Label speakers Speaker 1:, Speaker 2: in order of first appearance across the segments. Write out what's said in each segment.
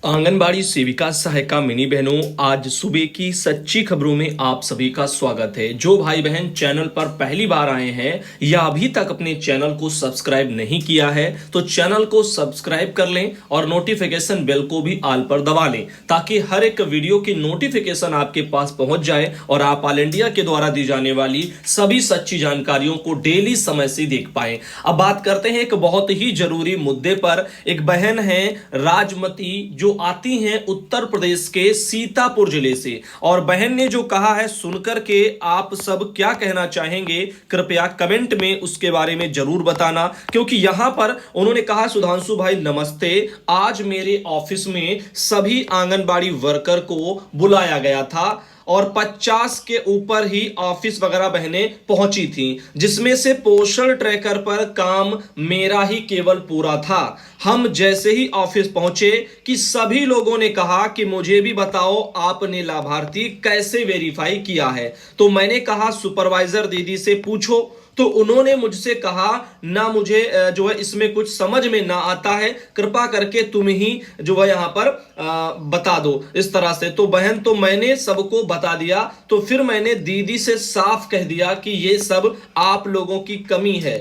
Speaker 1: आंगनबाड़ी सेविका सहायिका मिनी बहनों, आज सुबह की सच्ची खबरों में आप सभी का स्वागत है। जो भाई बहन चैनल पर पहली बार आए हैं या अभी तक अपने चैनल को सब्सक्राइब नहीं किया है तो चैनल को सब्सक्राइब कर लें और नोटिफिकेशन बेल को भी ऑल पर दबा लें ताकि हर एक वीडियो की नोटिफिकेशन आपके पास पहुंच जाए और आप ऑल इंडिया के द्वारा दी जाने वाली सभी सच्ची जानकारियों को डेली समय से देख पाएं। अब बात करते हैं एक बहुत ही जरूरी मुद्दे पर। एक बहन है राजमती जो आती हैं उत्तर प्रदेश के सीतापुर जिले से, और बहन ने जो कहा है सुनकर के आप सब क्या कहना चाहेंगे कृपया कमेंट में उसके बारे में जरूर बताना। क्योंकि यहां पर उन्होंने कहा, सुधांशु भाई नमस्ते, आज मेरे ऑफिस में सभी आंगनबाड़ी वर्कर को बुलाया गया था और 50 के ऊपर ही ऑफिस वगैरह बहनें पहुंची थी, जिसमें से पोषण ट्रैकर पर काम मेरा ही केवल पूरा था। हम जैसे ही ऑफिस पहुंचे कि सभी लोगों ने कहा कि मुझे भी बताओ आपने लाभार्थी कैसे वेरीफाई किया है। तो मैंने कहा सुपरवाइजर दीदी से पूछो, तो उन्होंने मुझसे कहा ना मुझे जो है इसमें कुछ समझ में ना आता है, कृपा करके तुम ही जो है यहाँ पर बता दो इस तरह से। तो बहन, तो मैंने सबको बता दिया। तो फिर मैंने दीदी से साफ कह दिया कि ये सब आप लोगों की कमी है,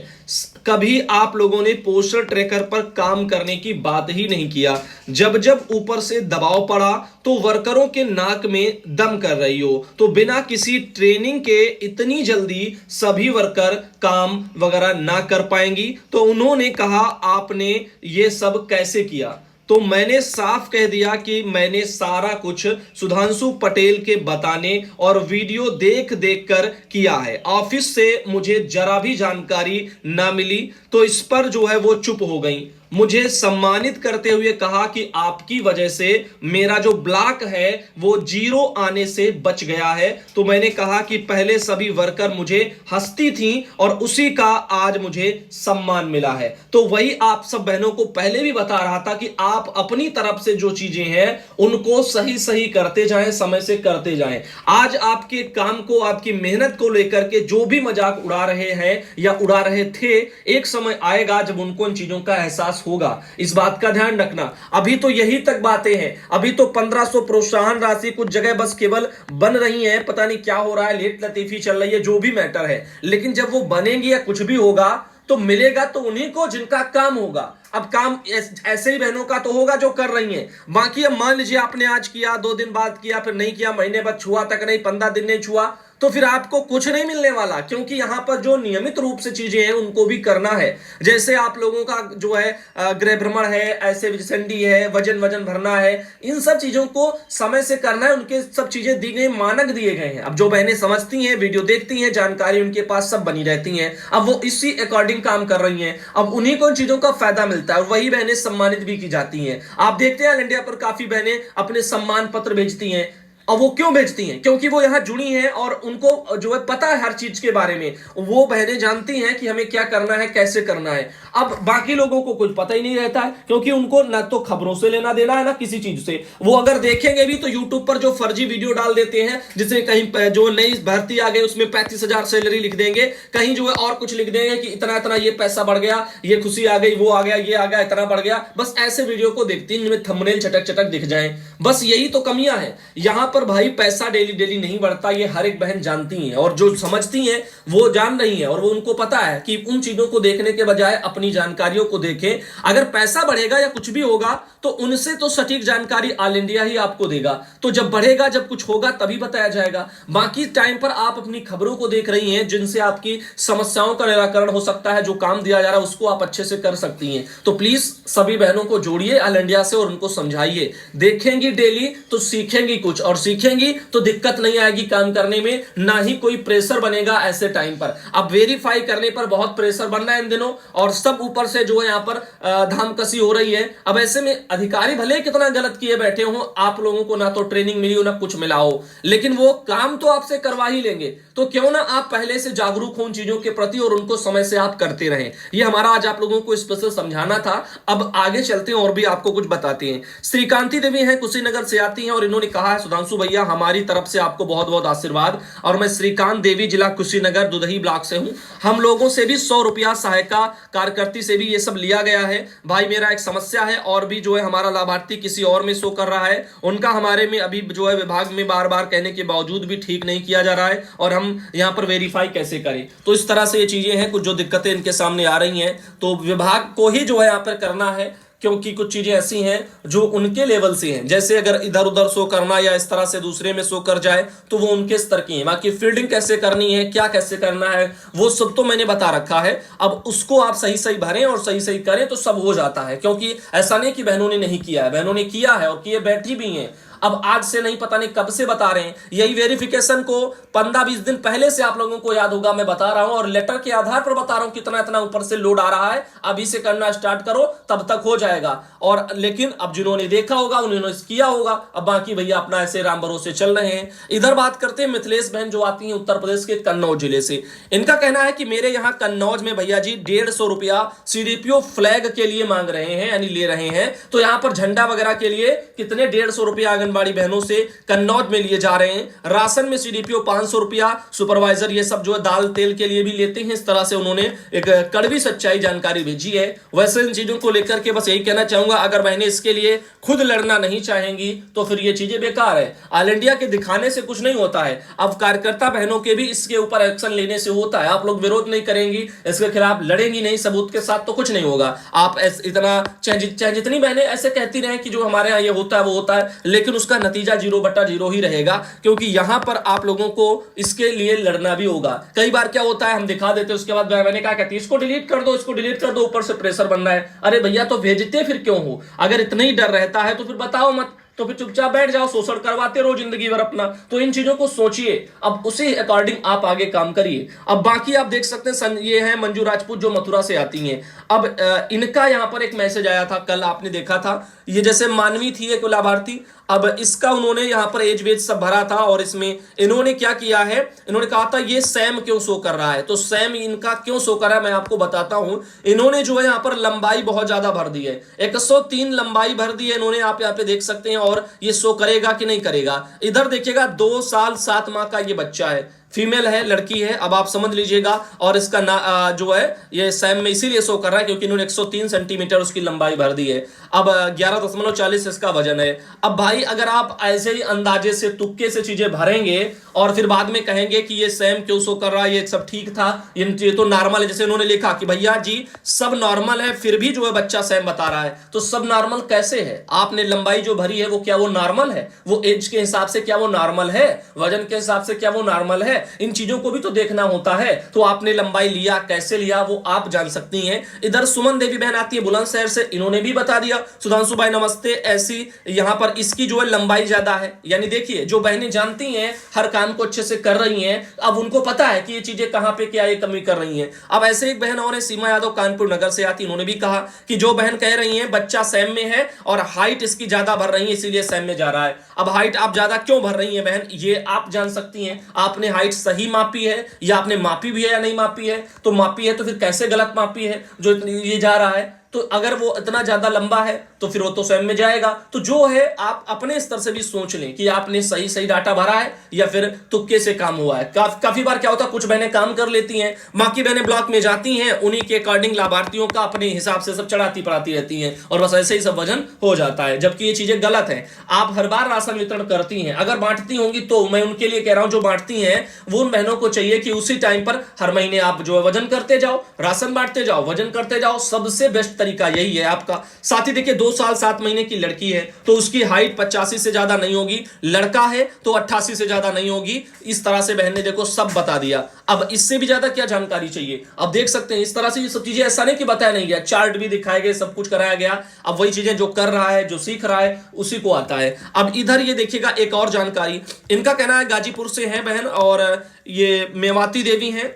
Speaker 1: कभी आप लोगों ने पोस्टर ट्रैकर पर काम करने की बात ही नहीं किया। जब जब ऊपर से दबाव पड़ा तो वर्करों के नाक में दम कर रही हो, तो बिना किसी ट्रेनिंग के इतनी जल्दी सभी वर्कर काम वगैरह ना कर पाएंगी। तो उन्होंने कहा आपने ये सब कैसे किया। तो मैंने साफ कह दिया कि मैंने सारा कुछ सुधांशु पटेल के बताने और वीडियो देख देख कर किया है, ऑफिस से मुझे जरा भी जानकारी ना मिली। तो इस पर जो है वो चुप हो गई। मुझे सम्मानित करते हुए कहा कि आपकी वजह से मेरा जो ब्लॉक है वो 0 आने से बच गया है। तो मैंने कहा कि पहले सभी वर्कर मुझे हंसती थी और उसी का आज मुझे सम्मान मिला है। तो वही आप सब बहनों को पहले भी बता रहा था कि आप अपनी तरफ से जो चीजें हैं उनको सही सही करते जाएं, समय से करते जाएं। आज आपके काम को, आपकी मेहनत को लेकर के जो भी मजाक उड़ा रहे हैं या उड़ा रहे थे, एक समय आएगा जब उनको इन चीजों का एहसास होगा। इस बात का ध्यान रखना। अभी तो यही तक बातें हैं, अभी तो 1500 प्रोत्साहन राशि कुछ जगह बस केवल बन रही है, पता नहीं क्या हो रहा है, लेट लतीफी चल रही है, जो भी मैटर है। लेकिन जब वो बनेंगी या कुछ भी होगा तो मिलेगा तो उन्हीं को जिनका काम होगा। अब काम ऐसे ही बहनों का तो होगा जो कर रही हैं। बाकी अब मान लीजिए आपने आज किया, 2 दिन बाद किया, फिर नहीं किया, महीने बाद छुआ तक नहीं, 15 दिन नहीं छुआ, तो फिर आपको कुछ नहीं मिलने वाला। क्योंकि यहां पर जो नियमित रूप से चीजें हैं उनको भी करना है। जैसे आप लोगों का जो है गृह भ्रमण है, ऐसे विजसेंडी है, वजन भरना है, इन सब चीजों को समय से करना है। उनके सब चीजें दी गई, मानक दिए गए हैं। अब जो बहनें समझती हैं, वीडियो देखती हैं, जानकारी उनके पास सब बनी रहती है, अब वो इसी अकॉर्डिंग काम कर रही हैं। अब उन्हीं को इन चीजों का फायदा मिलता है और वही बहनें सम्मानित भी की जाती हैं। आप देखते हैं ऑल इंडिया पर काफी बहनें अपने सम्मान पत्र भेजती हैं। और वो क्यों भेजती हैं? क्योंकि वो यहां जुड़ी हैं और उनको जो है पता है हर चीज के बारे में। वो बहनें जानती हैं कि हमें क्या करना है, कैसे करना है। अब बाकी लोगों को कुछ पता ही नहीं रहता है, क्योंकि उनको ना तो खबरों से लेना देना है ना किसी चीज से। वो अगर देखेंगे भी तो यूट्यूब पर जो फर्जी वीडियो डाल देते हैं, जिसमें कहीं जो नई भर्ती आ गई उसमें 35,000 सैलरी लिख देंगे, कहीं जो है और कुछ लिख देंगे कि इतना इतना ये पैसा बढ़ गया, ये खुशी आ गई, वो आ गया, ये आ गया, इतना बढ़ गया। बस ऐसे वीडियो को देखती हैं जिनमें थंबनेल चटक चटक दिख जाए। बस यही तो कमियां हैं यहां पर भाई। पैसा डेली डेली नहीं बढ़ता, ये हर एक बहन जानती हैं और जो समझती हैं वो जान रही हैं। और वो उनको पता है कि उन चीजों को देखने के बजाय अपनी जानकारियों को देखें। अगर पैसा बढ़ेगा या कुछ भी होगा तो उनसे तो सटीक जानकारी ऑल इंडिया ही आपको देगा। तो जब बढ़ेगा, जब कुछ होगा तभी बताया जाएगा। बाकी टाइम पर आप अपनी खबरों को देख रही हैं जिनसे आपकी समस्याओं का निराकरण हो सकता है। जो काम दिया जा रहा है उसको आप अच्छे से कर सकती हैं। तो प्लीज सभी बहनों को जोड़िए ऑल इंडिया से और उनको समझाइए। देखेंगी डेली तो सीखेंगी कुछ, और सीखेंगी तो दिक्कत नहीं आएगी काम करने में, ना ही कोई प्रेशर बनेगा ऐसे टाइम पर। अब वेरीफाई करने पर बहुत प्रेशर बन रहा है इन दिनों, और सब ऊपर से जो है यहां पर धामकसी हो रही है। अब ऐसे में अधिकारी भले कितना गलत किए बैठे हो, आप लोगों को ना तो ट्रेनिंग मिली हो ना कुछ मिला हो, लेकिन वो काम तो आपसे करवा ही लेंगे। तो क्यों ना आप पहले से जागरूक हो उन चीजों के प्रति और उनको समय से आप करते रहें। ये हमारा आज आप लोगों को स्पेशल समझाना था। अब आगे चलते हैं और भी आपको कुछ बताते हैं। श्रीकांती देवी हैं, कुशीनगर से आती हैं और इन्होंने कहा है, सुधांशु भैया हमारी तरफ से आपको बहुत बहुत आशीर्वाद। और मैं श्रीकांत देवी, जिला कुशीनगर, दुधही ब्लॉक से हूं। हम लोगों से भी 100 रुपया सहायता कार्यक्रम कार्यकर्ती से भी ये सब लिया गया है। भाई मेरा एक समस्या है और भी जो है हमारा लाभार्थी किसी और में शो कर रहा है, उनका हमारे में अभी जो है विभाग में बार बार कहने के बावजूद भी ठीक नहीं किया जा रहा है और हम यहां पर वेरीफाई कैसे करें। तो इस तरह से ये चीजें हैं, कुछ जो दिक्कतें इनके सामने आ रही हैं, तो विभाग को ही जो है यहां पर करना है, क्योंकि कुछ चीजें ऐसी हैं जो उनके लेवल से हैं। जैसे अगर इधर उधर शो करना या इस तरह से दूसरे में शो कर जाए तो वो उनके स्तर की है। बाकी फील्डिंग कैसे करनी है, क्या कैसे करना है, वो सब तो मैंने बता रखा है। अब उसको आप सही सही भरें और सही सही करें तो सब हो जाता है, क्योंकि ऐसा नहीं कि बहनों ने नहीं किया है, बहनों ने किया है और किए बैठी भी हैं। अब आज से नहीं, पता नहीं कब से बता रहे हैं। यही वेरिफिकेशन को 15-20 दिन पहले से आप लोगों को याद होगा मैं बता रहा हूं, और लेटर के आधार पर बता रहा हूं कितना इतना ऊपर से लोड आ रहा है, अभी से करना स्टार्ट करो तब तक हो जाएगा। और लेकिन अब जिन्होंने देखा होगा उन्होंने किया होगा, अब बाकी भैया अपना ऐसे राम भरोसे चल रहे हैं। इधर बात करते हैं मिथिलेश बहन जो आती है उत्तर प्रदेश के कन्नौज जिले से। इनका कहना है कि मेरे यहाँ कन्नौज में भैया जी 150 रुपया सीडीपीओ फ्लैग के लिए मांग रहे हैं, यानी ले रहे हैं। तो यहाँ पर झंडा वगैरह के लिए कितने 150 रुपया आंगनबाड़ी बहनों से कन्नौज में लिए जा रहे हैं। राशन में सीडीपीओ 500 रुपया, सुपरवाइजर ये सब जो है दाल तेल के लिए भी लेते हैं। इस तरह से उन्होंने एक कड़वी सच्चाई जानकारी भेजी है। वैसे इन चीजों को लेकर के बस यही कहना चाहूंगा, अगर बहनें इसके लिए खुद लड़ना नहीं चाहेंगी तो फिर ये चीजें बेकार है। ऑल इंडिया के दिखाने से कुछ नहीं होता है। अब कार्यकर्ता बहनों के भी इसके ऊपर एक्शन लेने से होता है। आप लोग विरोध नहीं करेंगी, इसके खिलाफ लड़ेंगी नहीं सबूत के साथ तो कुछ नहीं होगा। आप इतना चाहे जितनी बहनें ऐसे कहती रहे कि जो हमारे यहाँ ये होता है वो होता है, लेकिन उसका नतीजा 0/0 ही रहेगा, क्योंकि यहां पर आप लोगों को इसके लिए लड़ना भी होगा। कई बार क्या होता है हम दिखा देते, उसके बाद मैंने कहा कहती इसको डिलीट कर दो, इसको डिलीट कर दो, ऊपर से प्रेशर बन रहा है। अरे भैया तो भेजते फिर क्यों हो? अगर इतना ही डर रहता है तो फिर बताओ मत, तो फिर चुपचाप बैठ जाओ, शोषण करवाते रहो जिंदगी भर अपना। तो इन चीजों को सोचिए, अब उसी अकॉर्डिंग आप आगे काम करिए। अब बाकी आप देख सकते हैं ये है मंजू राजपूत जो मथुरा से आती हैं। अब इनका यहां पर एक मैसेज आया था, कल आपने देखा था, ये जैसे मानवी थी एक लाभार्थी, अब इसका उन्होंने यहां पर एज वेज सब भरा था और इसमें इन्होंने क्या किया है, इन्होंने कहा था ये सैम क्यों शो कर रहा है। तो सैम इनका क्यों शो कर रहा है मैं आपको बताता हूं। इन्होंने जो है यहां पर लंबाई बहुत ज्यादा भर दी है, 103 लंबाई भर दी है इन्होंने, आप यहां पे देख सकते हैं। और ये शो करेगा कि नहीं करेगा, इधर देखिएगा 2 साल 7 माह का ये बच्चा है, फीमेल है, लड़की है, अब आप समझ लीजिएगा। और इसका जो है ये सैम में इसीलिए शो कर रहा है क्योंकि इन्होंने 103 सेंटीमीटर उसकी लंबाई भर दी है। अब 11.40 इसका वजन है। अब भाई अगर आप ऐसे ही अंदाजे से तुक्के से चीजें भरेंगे और फिर बाद में कहेंगे कि ये सैम क्यों शो कर रहा है, ये सब ठीक था, ये तो नॉर्मल है, जैसे उन्होंने लिखा कि भैया जी सब नॉर्मल है फिर भी जो है बच्चा सैम बता रहा है, तो सब नॉर्मल कैसे है? आपने लंबाई जो भरी है वो क्या वो नॉर्मल है? वो एज के हिसाब से क्या वो नॉर्मल है? वजन के हिसाब से क्या वो नॉर्मल है? इन चीजों को भी तो देखना होता है। तो आपने लंबाई लिया, कैसे लिया, वो आप जान सकती हैं। इधर सुमन देवी बहन आती है बुलंदशहर से, इन्होंने भी बता दिया। सुधांशु भाई नमस्ते। ऐसी यहां पर इसकी जो है लंबाई ज्यादा है, यानी देखिए जो बहनें जानती हैं हर काम को अच्छे से कर रही हैं, अब उनको पता है कि ये चीजें कहां पे क्या ये कमी कर रही हैं। अब ऐसे एक बहन और है सीमा यादव कानपुर नगर से आती, इन्होंने भी कहा कि जो बहन कह रही है बच्चा सैम में है और हाइट इसकी ज्यादा भर रही है इसीलिए सैम में जा रहा है। अब हाइट आप ज्यादा क्यों भर रही है बहन, ये आप जान सकती हैं। आपने हाइट सही मापी है या आपने मापी भी है या नहीं मापी है? तो मापी है तो फिर कैसे गलत मापी है जो ये जा रहा है? तो अगर वो इतना ज्यादा लंबा है तो फिर वो तो स्वयं में जाएगा। तो जो है आप अपने स्तर से भी सोच लें कि आपने सही सही डाटा भरा है या फिर तुक्के से काम हुआ है। काफी बार क्या होता है कुछ बहनें काम कर लेती हैं, बाकी बहनें ब्लॉक में जाती हैं, उन्हीं के अकॉर्डिंग लाभार्थियों का अपने हिसाब से सब चढ़ाती पढ़ाती रहती हैं और बस ऐसे ही सब वजन हो जाता है, जबकि ये चीजें गलत है। आप हर बार राशन वितरण करती हैं, अगर बांटती होंगी तो मैं उनके लिए कह रहा हूं जो बांटती हैं वो उन बहनों को चाहिए कि उसी टाइम पर हर महीने आप जो है वजन करते जाओ, राशन बांटते जाओ, वजन करते जाओ। सबसे बेस्ट तरीका यही है आपका। साथ ही देखिए 2 साल 7 महीने की लड़की है तो उसकी हाइट 85 से ज्यादा नहीं होगी, लड़का है तो 88 से ज्यादा नहीं होगी। इस तरह से बहन ने देखो सब बता दिया। अब इससे भी ज्यादा क्या जानकारी चाहिए? अब देख सकते हैं इस तरह से ये सब चीजें, ऐसा नहीं कि बताया नहीं गया, चार्ट भी दिखाए गए, सब कुछ कराया गया। अब वही चीजें जो कर रहा है, जो सीख रहा है उसी को आता है। अब इधर ये देखिएगा एक और जानकारी, इनका कहना है गाजीपुर से है बहन और ये मेवाती देवी हैं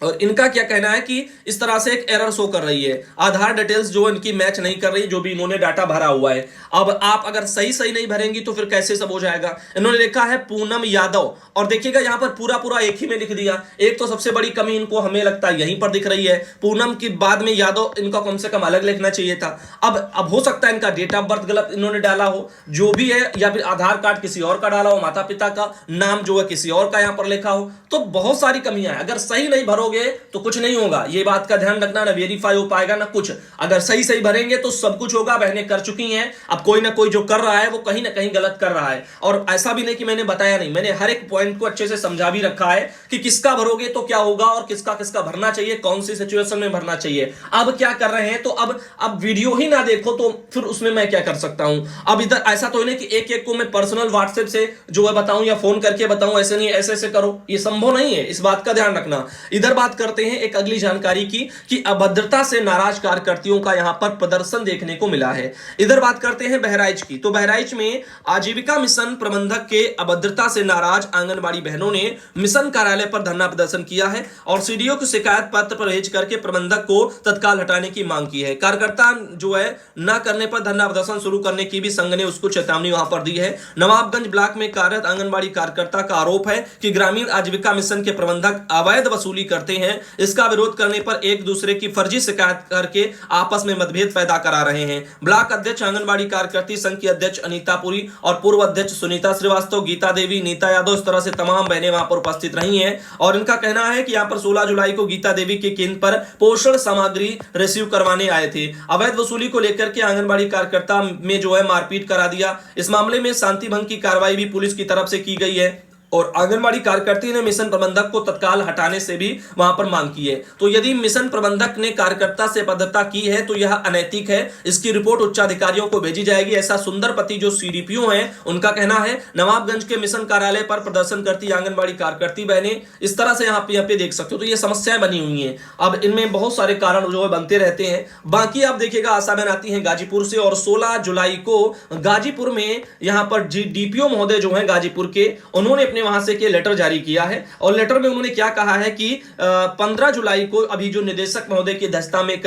Speaker 1: और इनका क्या कहना है कि इस तरह से एक एरर शो कर रही है, आधार डिटेल्स जो इनकी मैच नहीं कर रही, जो भी इन्होंने डाटा भरा हुआ है। अब आप अगर सही नहीं भरेंगी तो फिर कैसे सब हो जाएगा? इन्होंने लिखा है पूनम यादव और देखिएगा यहां पर पूरा एक ही में लिख दिया। एक तो सबसे बड़ी कमी इनको हमें लगता है यहीं पर दिख रही है, पूनम की बाद में यादव, इनका कम से कम अलग लिखना चाहिए था। अब हो सकता है इनका डेट ऑफ बर्थ गलत इन्होंने डाला हो, जो भी है, या फिर आधार कार्ड किसी और का डाला हो, माता पिता का नाम जो है किसी और का यहां पर लिखा हो, तो बहुत सारी कमियां हैं। अगर सही नहीं भरो भरोगे तो कुछ नहीं होगा, ये बात का ध्यान रखना, ना वेरीफाई हो पाएगा ना कुछ। अगर सही सही भरेंगे तो सब कुछ होगा। बहनें कर चुकी हैं, अब कोई ना कोई जो कर रहा है वो कहीं ना कहीं गलत कर रहा है। और ऐसा भी नहीं कि मैंने बताया नहीं, मैंने हर एक पॉइंट को अच्छे से समझा भी रखा है कि किसका भरोगे तो क्या होगा और किसका किसका भरना चाहिए, कौन सी सिचुएशन में भरना चाहिए। अब क्या कर रहे हैं, तो अब वीडियो ही ना देखो तो फिर उसमें मैं क्या कर सकता हूं। अब इधर ऐसा तो नहीं कि एक एक को मैं पर्सनल व्हाट्सएप से जो है बताऊं या फोन करके बताऊं, ऐसे नहीं ऐसे ऐसे करो, ये संभव नहीं है, इस बात का ध्यान रखना। इधर बात करते हैं एक अगली जानकारी की कि अभद्रता से नाराज कार्यकर्तियों का यहां पर प्रदर्शन देखने को मिला है। इधर बात करते हैं बहराइच की, तो बहराइच में आजीविका मिशन प्रबंधक के अभद्रता से नाराज आंगनबाड़ी बहनों ने मिशन कार्यालय पर धरना प्रदर्शन किया है और सीडीओ को शिकायत पत्र पर भेज करके प्रबंधक को तत्काल हटाने की मांग की है। कार्यकर्ता जो है न करने पर धरना प्रदर्शन शुरू करने की भी संघ ने उसको चेतावनी वहां पर दी है। नवाबगंज ब्लॉक में कार्यरत आंगनबाड़ी कार्यकर्ता का आरोप है कि ग्रामीण आजीविका मिशन के प्रबंधक अवैध वसूली करते हैं। इसका विरोध करने पर एक दूसरे की फर्जी शिकायत करके आपस में मतभेद पैदा करा रहे हैं। ब्लॉक अध्यक्ष आंगनबाड़ी कार्यकर्ती संघ की अध्यक्ष अनीता पुरी और पूर्व अध्यक्ष सुनीता श्रीवास्तव, गीता देवी, नीता यादव, इस तरह से तमाम बहनें वहां पर उपस्थित रही हैं। और इनका कहना है कि यहां पर 16 जुलाई को गीता देवी के केंद्र पर पोषण सामग्री रिसीव करवाने आए थे। अवैध वसूली को लेकर के आंगनबाड़ी कार्यकर्ता में जो है मारपीट करा दिया। इस मामले में शांति भंग की कार्रवाई भी पुलिस की तरफ से की गई है और आंगनबाड़ी कार्यकर्ती ने मिशन प्रबंधक को तत्काल हटाने से भी वहां पर मांग की है। तो यदि मिशन प्रबंधक ने कार्यकर्ता से अभद्रता की है तो यह अनैतिक है, इसकी रिपोर्ट उच्चाधिकारियों को भेजी जाएगी, ऐसा सुंदरपति जो सीडीपीओ हैं उनका कहना है। नवाबगंज के मिशन कार्यालय पर प्रदर्शन करती आंगनबाड़ी कार्यकर्ती बहनें इस तरह से यहाँ पे देख सकते हो, तो ये समस्याएं बनी हुई हैं। अब इनमें बहुत सारे कारण जो है बनते रहते हैं। बाकी आप देखिएगा आशा बहन आती है गाजीपुर से और 16 जुलाई को गाजीपुर में यहाँ पर डीपीओ महोदय जो है गाजीपुर के, उन्होंने अपने वहां से के लेटर जारी किया है और लेटर में उन्होंने क्या कहा है कि 15 जुलाई को अभी जो निदेशक महोदय की अध्यक्षता में एक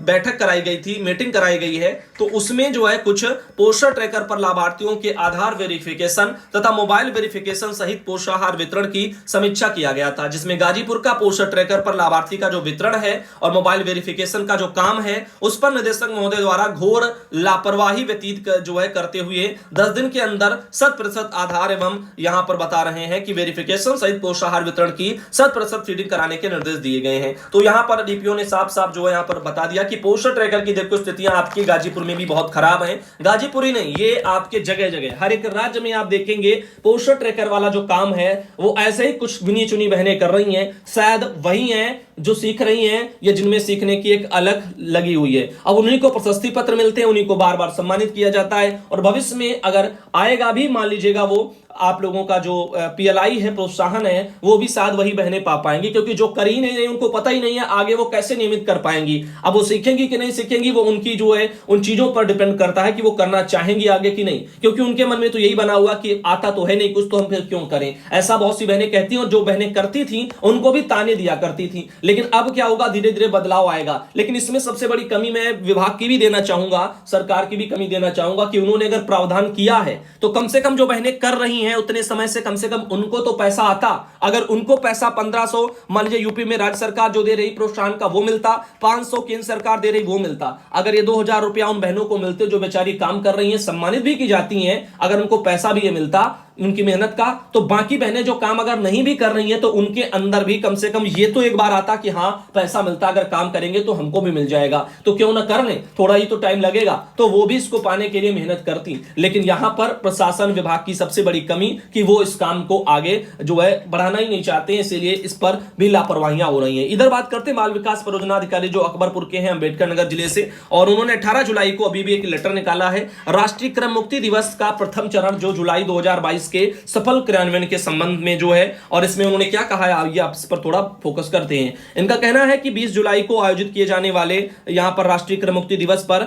Speaker 1: बैठक कराई गई थी, मीटिंग कराई गई है, तो उसमें जो है कुछ पोषण ट्रैकर पर लाभार्थियों के आधार वेरिफिकेशन तथा मोबाइल वेरिफिकेशन सहित पोषाहार वितरण की समीक्षा किया गया था, जिसमें गाजीपुर का पोषण ट्रैकर पर लाभार्थी का जो वितरण है और मोबाइल वेरिफिकेशन का जो काम है उस पर निदेशक महोदय द्वारा घोर लापरवाही व्यतीत जो है करते हुए 10 दिन के अंदर 100% आधार एवं यहां पर बता रहे हैं कि वेरिफिकेशन सहित पोषाहार वितरण की 100% फीडिंग कराने के निर्देश दिए गए हैं। तो यहां पर डीपीओ ने साफ साफ जो है यहां पर बता दिया कि पोषण ट्रैकर की देखो स्थितियां आपकी गाजीपुर में भी बहुत खराब हैं। गाजीपुर ही नहीं, ये आपके जगह जगह हर एक राज्य में आप देखेंगे पोषण ट्रैकर वाला जो काम है वो ऐसे ही कुछ गिनी चुनी बहनें कर रही हैं। शायद वही हैं जो सीख रही हैं या जिनमें सीखने की एक अलग लगी हुई है। अब उन्हीं को प्रशस्ति पत्र मिलते हैं, उन्हीं को बार बार सम्मानित किया जाता है और भविष्य में अगर आएगा भी, मान लीजिएगा वो आप लोगों का जो पीएलआई है, प्रोत्साहन है, वो भी शायद वही बहनें पा पाएंगी, क्योंकि जो कर ही नहीं, उनको पता ही नहीं है आगे वो कैसे नियमित कर पाएंगी। अब वो सीखेंगी कि नहीं सीखेंगी वो उनकी जो है उन चीजों पर डिपेंड करता है कि वो करना चाहेंगी आगे कि नहीं, क्योंकि उनके मन में तो यही बना हुआ कि आता तो है नहीं कुछ, तो हम फिर क्यों करें। ऐसा बहुत सी बहनें कहती हैं और जो बहनें करती थी उनको भी ताने दिया करती थी। लेकिन अब क्या होगा, धीरे धीरे बदलाव आएगा। लेकिन इसमें सबसे बड़ी कमी मैं विभाग की भी देना चाहूंगा, सरकार की भी कमी देना चाहूंगा कि उन्होंने अगर प्रावधान किया है तो कम से कम जो बहनें कर रही हैं उतने समय से कम उनको तो पैसा आता। अगर उनको पैसा 1500 मान लीजिए यूपी में राज्य सरकार जो दे रही प्रोत्साहन का वो मिलता, 500 केंद्र सरकार दे रही वो मिलता, अगर ये 2000 रुपया उन बहनों को मिलते जो बेचारी काम कर रही हैं, सम्मानित भी की जाती हैं, अगर उनको पैसा भी ये मिलता उनकी मेहनत का, तो बाकी बहनें जो काम अगर नहीं भी कर रही हैं तो उनके अंदर भी कम से कम ये तो एक बार आता कि हाँ पैसा मिलता, अगर काम करेंगे तो हमको भी मिल जाएगा, तो क्यों ना कर लें, थोड़ा ही तो टाइम लगेगा, तो वो भी इसको पाने के लिए मेहनत करती। लेकिन यहां पर प्रशासन विभाग की सबसे बड़ी कमी कि वो इस काम को आगे जो है बढ़ाना ही नहीं चाहते हैं, इसीलिए इस पर भी लापरवाहियां हो रही हैं। इधर बात करते हैं बाल विकास परियोजना अधिकारी जो अकबरपुर के हैं, अंबेडकर नगर जिले से, और उन्होंने 18 जुलाई को अभी भी एक लेटर निकाला है राष्ट्रीय क्रम मुक्ति दिवस का प्रथम चरण जो जुलाई 2022 के सफल क्रियान्वयन के संबंध में जो है, और इसमें उन्होंने क्या कहा है आइए आप इस पर थोड़ा फोकस करते हैं। इनका कहना है कि 20 जुलाई को आयोजित किए जाने वाले यहां पर राष्ट्रीय क्रम मुक्ति दिवस पर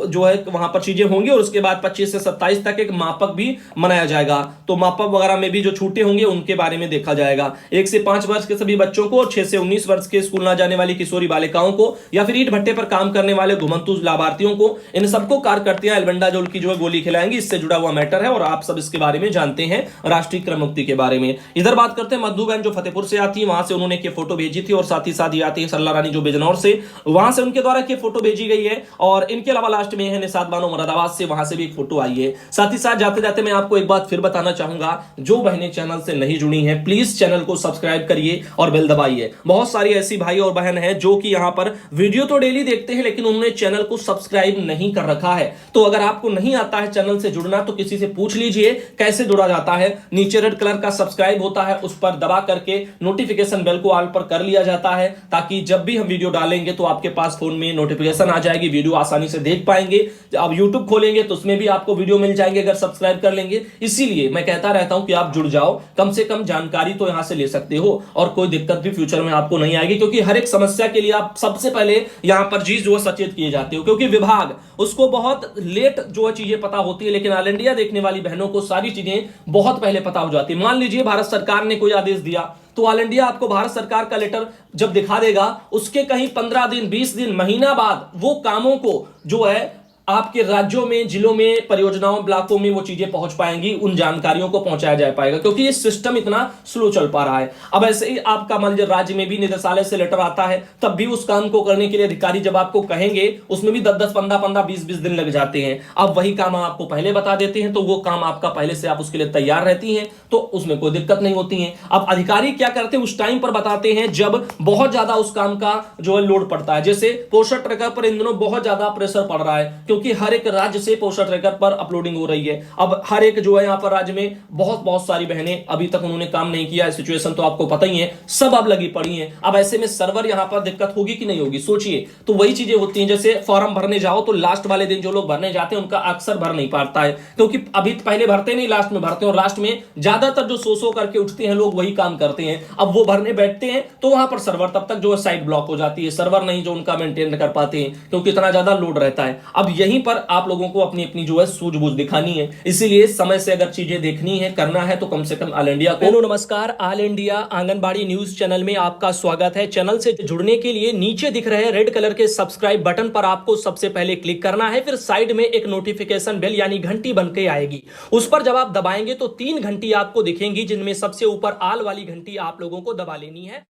Speaker 1: जो है वहां पर चीजें होंगी और उसके बाद 25 से 27 तक एक मापक भी मनाया जाएगा। तो मापक वगैरह में भी जो छूटे होंगे उनके बारे में देखा जाएगा। 1 से 5 वर्ष के सभी बच्चों को और 6 से 19 वर्ष के स्कूल ना जाने वाली किशोरी बालिकाओं को या फिर ईंट भट्टे पर काम करने वाले घुमंतु लाभार्थियों को, इन सबको कार्यकर्तियां एल्बेंडाजोल की जो है गोली खिलाएंगी। इससे जुड़ा हुआ मैटर है और आप सब इसके बारे में जानते हैं राष्ट्रीय क्रम मुक्ति के बारे में। इधर बात करते हैं मधु बहन जो फतेहपुर से आती है, वहां से उन्होंने एक फोटो भेजी थी, और साथ ही साथ ये आती है सरला रानी जो बिजनौर से, वहां से उनके द्वारा एक फोटो भेजी गई है। और इनके अलावा लास्ट में है निशात बानो मुरादाबाद से, वहां से भी एक फोटो आई है। साथ ही साथ जाते जाते मैं आपको एक बात फिर बताना चाहूंगा, जो बहनें चैनल से नहीं जुड़ी हैं प्लीज चैनल को सब्सक्राइब करिए और बेल दबाइए। बहुत सारी ऐसी भाई और बहन है जो कि यहां पर वीडियो तो डेली देखते हैं लेकिन उन्होंने चैनल को सब्सक्राइब नहीं कर रखा है। तो अगर आपको नहीं आता है चैनल से जुड़ना तो किसी से पूछ लीजिए कैसे जुड़ा जाता है। नीचे रेड कलर का सब्सक्राइब होता है, उस पर दबा करके नोटिफिकेशन बेल को ऑल पर कर लिया जाता है, ताकि जब भी हम वीडियो डालेंगे तो आपके पास फोन में नोटिफिकेशन आ जाएगी, वीडियो आसानी से देख पाएंगे। आप यूट्यूब खोलेंगे तो उसमें भी आपको वीडियो मिल जाएंगे अगर सब्सक्राइब कर लेंगे। इसीलिए मैं कहता रहता हूं कि आप जुड़ जाओ, कम से कम जानकारी तो यहां से ले सकते हो और कोई दिक्कत भी फ्यूचर में आपको नहीं आएगी, क्योंकि हर एक समस्या के लिए आप सबसे पहले यहां पर जी जो सचेत किए जाते हो, क्योंकि विभाग उसको बहुत लेट जो चीजें पता होती है, लेकिन ऑल इंडिया देखने वाली बहनों को सारी चीजें बहुत पहले पता हो जाती है। मान लीजिए भारत सरकार ने कोई आदेश दिया तो ऑल इंडिया आपको भारत सरकार का लेटर जब दिखा देगा, उसके कहीं 15 दिन 20 दिन महीना बाद वो कामों को जो है आपके राज्यों में, जिलों में, परियोजनाओं, ब्लॉकों में वो चीजें पहुंच पाएंगी, उन जानकारियों को पहुंचाया जा पाएगा, क्योंकि ये सिस्टम इतना स्लो चल पा रहा है। अब ऐसे ही आपका मान लीजिए राज्य में भी निदेशालय से लेटर आता है, तब भी उस काम को करने के लिए अधिकारी जब आपको कहेंगे उसमें भी 10-10, 15-15, 20-20 दिन लग जाते हैं। अब वही काम आपको पहले बता देते हैं तो वो काम आपका पहले से आप उसके लिए तैयार रहती हैं, तो उसमें कोई दिक्कत नहीं होती है। अब अधिकारी क्या करते हैं, उस टाइम पर बताते हैं जब बहुत ज्यादा उस काम का जो है लोड पड़ता है। जैसे पोस्टर ट्रैकर पर इन दिनों बहुत ज्यादा प्रेशर पड़ रहा है, क्योंकि हर एक राज्य से पोस्टर ट्रैकर पर अपलोडिंग हो रही है। अब हर एक जो है यहां पर राज्य में बहुत सारी बहनें अभी तक उन्होंने काम नहीं किया है, सिचुएशन तो आपको पता ही है, सब अब लगी पड़ी हैं। अब ऐसे में सर्वर यहां पर दिक्कत होगी कि नहीं होगी, सोचिए। तो वही चीजें होती हैं, जैसे फॉर्म भरने जाओ तो लास्ट वाले दिन जो लोग भरने जाते हैं उनका अक्सर भर नहीं पाता है, क्योंकि अभी पहले भरते नहीं, लास्ट में भरते हैं, और लास्ट में ज्यादातर जो सो करके उठते हैं लोग वही काम करते हैं। अब वो भरने बैठते हैं तो वहां पर सर्वर तब तक जो है साइट ब्लॉक हो जाती है, सर्वर नहीं जो उनका मेंटेन कर पाते हैं, क्योंकि इतना ज्यादा लोड रहता है। अब यहीं पर आप लोगों को अपनी अपनी जो है सूझबूझ दिखानी है, इसीलिए समय से अगर चीजें देखनी है, करना है, तो कम से कम ऑल इंडिया को। हेलो नमस्कार, all India anganwadi news channel में आपका स्वागत है। चैनल से जुड़ने के लिए नीचे दिख रहे रेड कलर के सब्सक्राइब बटन पर आपको सबसे पहले क्लिक करना है, फिर साइड में एक नोटिफिकेशन बेल यानी घंटी बन के आएगी, उस पर जब आप दबाएंगे तो 3 घंटी आपको दिखेंगी, जिनमें सबसे ऊपर ऑल वाली घंटी आप लोगों को दबा लेनी है।